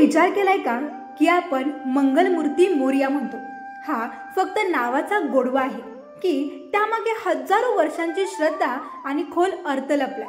विचार केलाय का की आपण मंगलमूर्ती मोरया म्हणतो? हा फक्त नावाचा गोडवा आहे की त्यामागे हजारो वर्षांची श्रद्धा आणि खोल अर्थ लपलाय?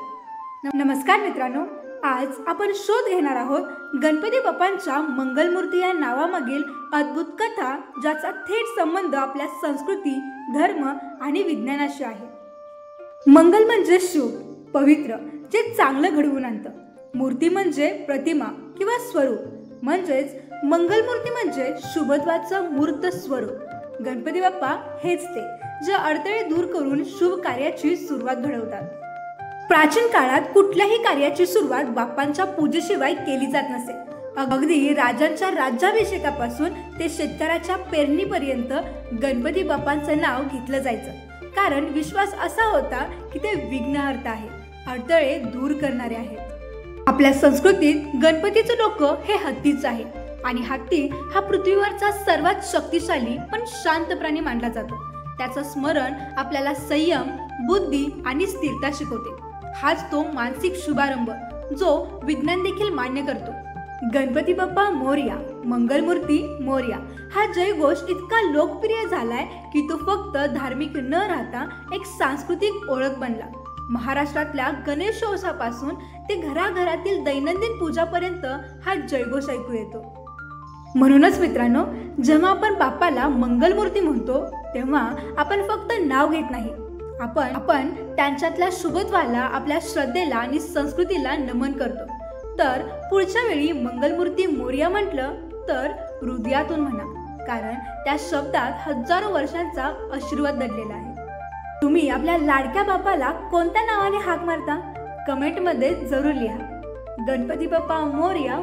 नमस्कार मित्रांनो, आज आपण शोध घेणार आहोत गणपती बाप्पांच्या मंगलमूर्ती या नावामागील अद्भुत कथा, ज्याचा थेट संबंध आपल्या संस्कृती, धर्म आणि विज्ञानाशी आहे। मंगल म्हणजे शुभ, पवित्र, जे चांगलं घडवून आणतं। मूर्ती म्हणजे प्रतिमा किंवा स्वरूप, म्हणजेच मंगलमूर्ती म्हणजे शुभत्वाचं मूर्त स्वरूप। गणपती बाप्पा हेच ते जे अडथळे दूर करून शुभ कार्याची सुरुवात घडवतात। प्राचीन काळात कुठल्याही कार्याची सुरुवात बाप्पांच्या पूजेशिवाय केली जात नसे। अगदी राजांच्या राज्याभिषेकापासून ते शेतकऱ्याच्या पेरणीपर्यंत गणपती बाप्पांचं नाव घेतलं जायचं, कारण विश्वास असा होता की ते विघ्नहर्ता आहे, अडथळे दूर करणारे आहेत। आपल्या संस्कृतीत गणपतीचं डोकं हे हत्तीचं आहे आणि हत्ती हा पृथ्वीवरचा सर्वात शक्तिशाली पण शांत प्राणी मानला जातो। त्याचं स्मरण आपल्याला संयम, बुद्धी आणि स्थिरता शिकवते। हाच तो मानसिक शुभारंभ जो विज्ञान देखील मान्य करतो। गणपती बाप्पा मोरया, मंगलमूर्ती मोरया हा जयघोष इतका लोकप्रिय झालाय की तो फक्त धार्मिक न राहता एक सांस्कृतिक ओळख बनला। महाराष्ट्रातल्या गणेशोत्सवापासून ते घराघरातील दैनंदिन पूजापर्यंत हा जयघोष ऐकू येतो। म्हणूनच मित्रांनो, जेव्हा आपण बाप्पाला मंगलमूर्ती म्हणतो तेव्हा आपण फक्त नाव घेत नाही, आपण त्यांच्यातल्या शुभत्वाला, आपल्या श्रद्धेला आणि संस्कृतीला नमन करतो। तर पुढच्या वेळी मंगलमूर्ती मोरया म्हटलं तर हृदयातून म्हणा, कारण त्या शब्दात हजारो वर्षांचा आशीर्वाद दडलेला आहे। तुम्ही आपल्या लाडक्या बाप्पाला कोणत्या नावाने हाक मारता? कमेंटमध्ये जरूर लिहा। गणपती बाप्पा मोरया।